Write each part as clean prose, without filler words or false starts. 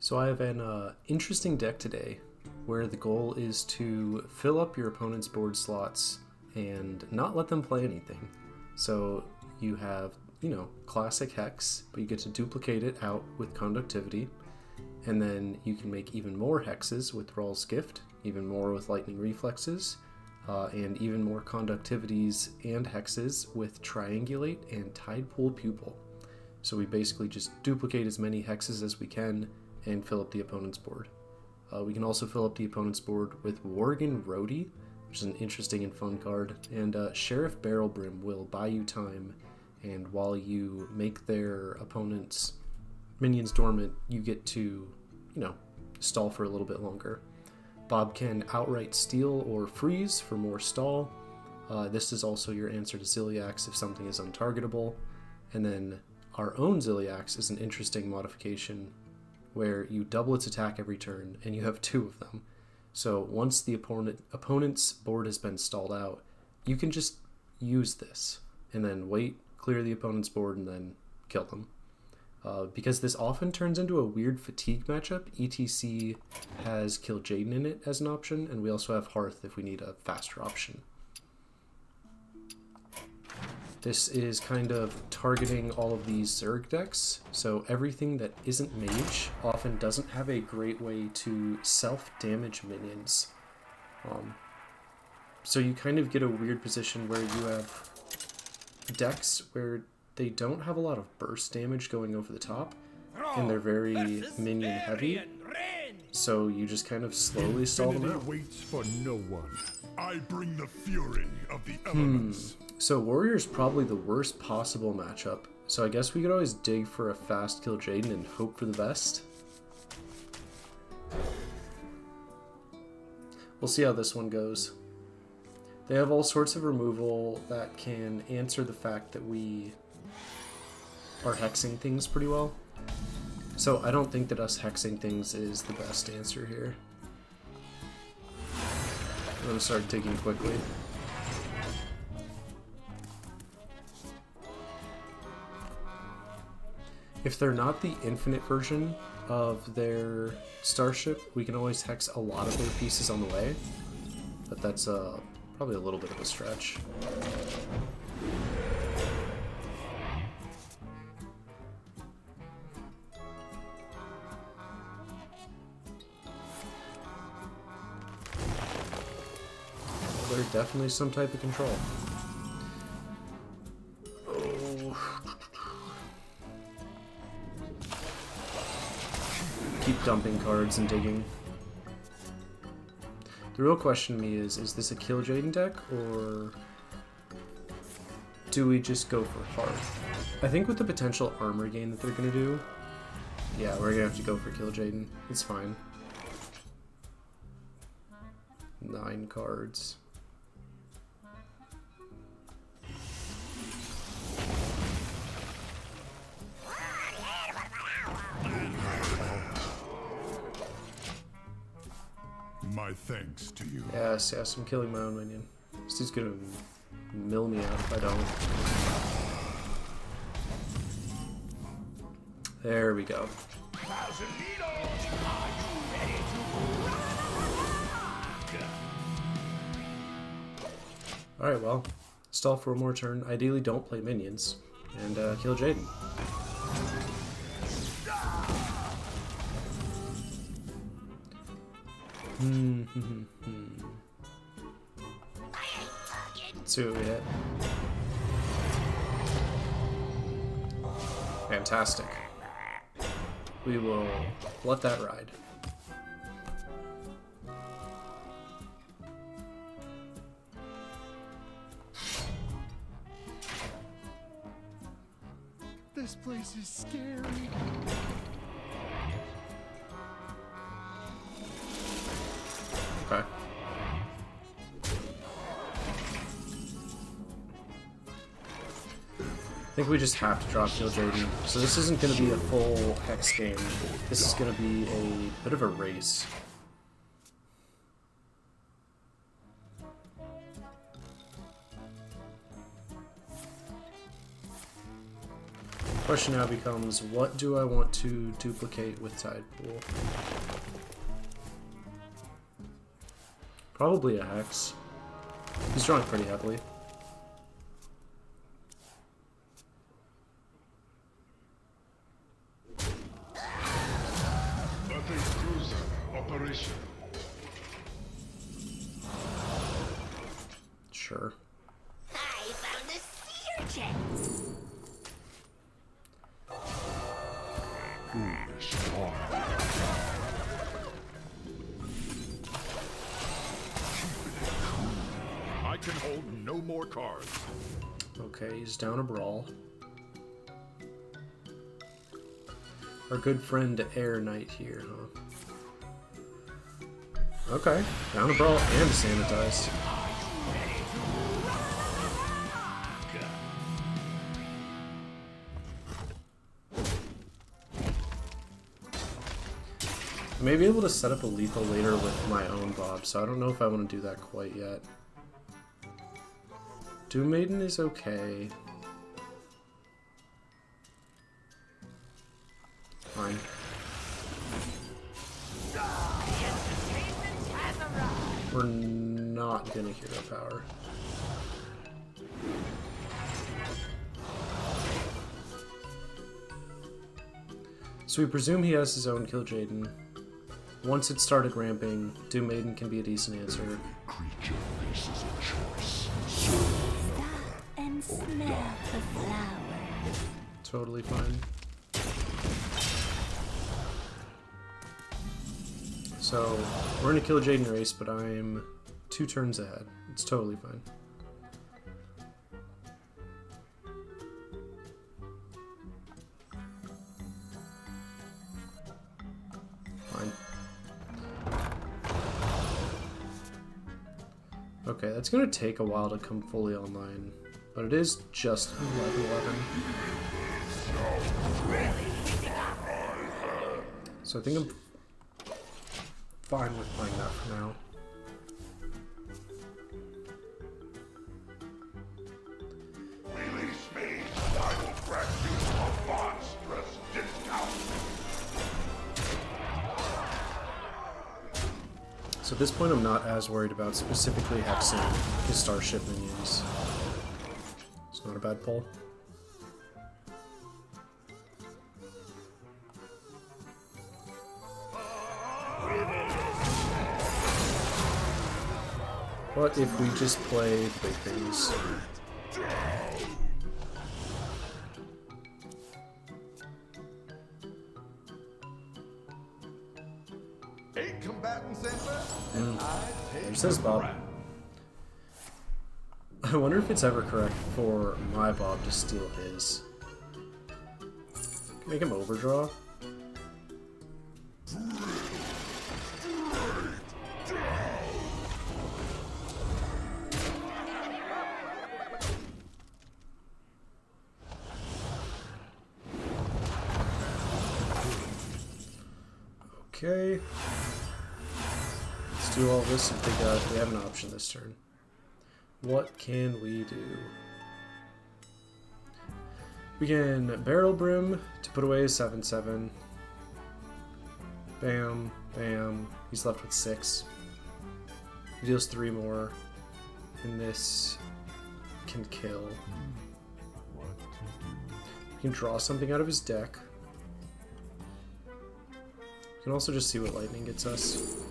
So I have an interesting deck today where the goal is to fill up your opponent's board slots and not let them play anything. So you have, classic Hex, but you get to duplicate it out with Conductivity, and then you can make even more Hexes with Thrall's Gift, even more with Lightning Reflexes, and even more Conductivities and Hexes with Triangulate and Tidepool Pupil. So we basically just duplicate as many Hexes as we can and fill up the opponent's board. We can also fill up the opponent's board with Worgen Roadie, which is an interesting and fun card, and Sheriff Barrelbrim will buy you time, and while you make their opponent's minions dormant, you get to, stall for a little bit longer. Bob can outright steal or freeze for more stall. This is also your answer to Ziliax if something is untargetable. And then our own Ziliax is an interesting modification where you double its attack every turn, and you have 2 of them. So once the opponent's board has been stalled out, you can just use this, and then wait, clear the opponent's board, and then kill them. Because this often turns into a weird fatigue matchup, ETC has Killjay in it as an option, and we also have Hearth if we need a faster option. This is kind of targeting all of these Zerg decks, so everything that isn't mage often doesn't have a great way to self-damage minions. So you kind of get a weird position where you have decks where they don't have a lot of burst damage going over the top, and they're very minion heavy, so you just kind of slowly stall them out. Waits for no one. I bring the fury of the elements. So Warrior's probably the worst possible matchup, so I guess we could always dig for a fast Killjay and hope for the best. We'll see how this one goes. They have all sorts of removal that can answer the fact that we are hexing things pretty well. So I don't think that us hexing things is the best answer here. I'm going to start digging quickly. If they're not the infinite version of their starship, we can always hex a lot of their pieces on the way, but that's probably a little bit of a stretch. There's definitely some type of control. Keep dumping cards and digging. The real question to me is this a Killjay deck, or do we just go for Hearth? I think with the potential armor gain that they're going to do, yeah, we're going to have to go for Killjay. It's fine. 9 cards. My thanks to you. Yes, I'm killing my own minion. This dude's gonna mill me out if I don't. There we go. Alright, well, stall for one more turn. Ideally don't play minions, and kill Jaden. Let's see what we hit. Fantastic. We will let that ride. This place is scary. Okay. I think we just have to drop Killjay. So this isn't going to be a full Hex game. This is going to be a bit of a race. Question now becomes, what do I want to duplicate with Tide Pool? Probably a Hex. He's drawing pretty heavily. Operation. Sure. I found a sea urchin. I can hold no more cards. Okay, he's down a brawl. Our good friend Air Knight here, huh? Okay, down a brawl and sanitized. I may be able to set up a lethal later with my own Bob, so I don't know if I want to do that quite yet. Doom Maiden is okay. Fine. We're not gonna hero power. So we presume he has his own Killjay. Once it started ramping, Doom Maiden can be a decent answer. Creature faces a choice. Stop and smell the flowers. Totally fine. So, we're in a Killjay race, but I'm 2 turns ahead. It's totally fine. Fine. Okay, that's gonna take a while to come fully online, but it is just 11:11. So I think I'm fine with playing that for now. Release me, and I will grant you a monstrous discount. So at this point I'm not as worried about specifically hexing his starship minions. It's not a bad pull. What if we just play big things? Eight combatants enter, and I take There says Bob. I wonder if it's ever correct for my Bob to steal his. Make him overdraw? Okay. Let's do all this and figure out if we have an option this turn. What can we do? We can Barrel Brim to put away a 7/7. Bam, bam. He's left with 6. He deals 3 more. And this can kill. We can draw something out of his deck. We can also just see what lightning gets us.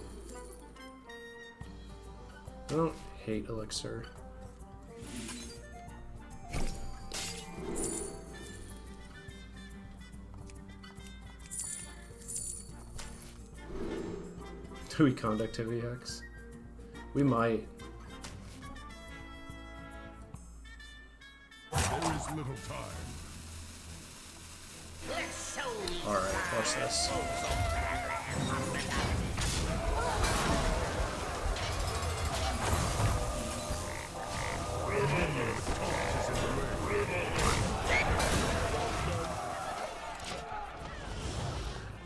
I don't hate Elixir. Do we Conductivity Hex? We might. There is little time. Alright, watch this.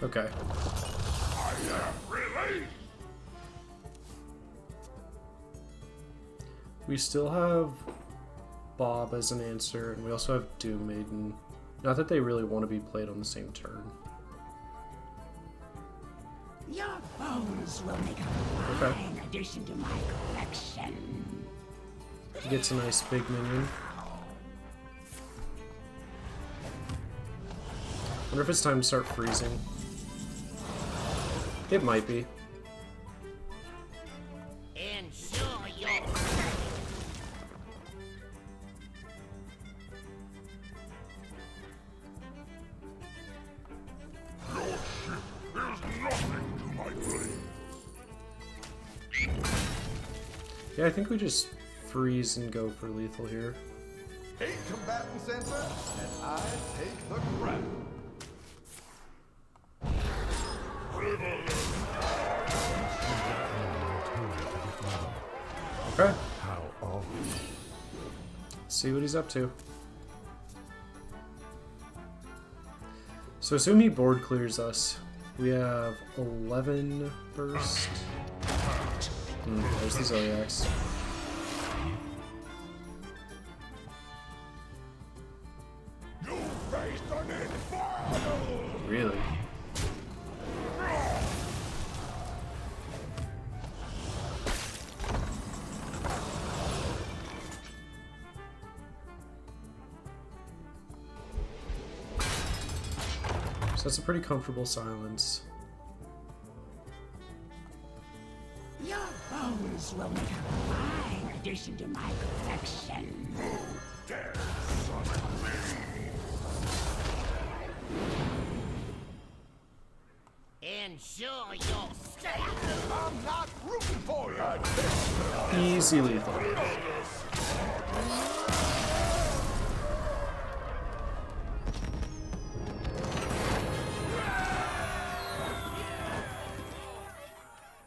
Okay. We still have Bob as an answer, and we also have Doom Maiden. Not that they really want to be played on the same turn. Your bones will make a fine addition to my collection. He gets a nice big minion. Wonder if it's time to start freezing. It might be. Ensure your Yeah, I think we just freeze and go for lethal here. 8 combatants enter, and I take the crown. Okay. How all See what he's up to. So assume he board clears us. We have 11 burst. There's the Zodiacs. Really? So that's a pretty comfortable silence. Your bones will make a fine addition to my collection. Ensure your stay. I'm not rooting for you. Easy lethal.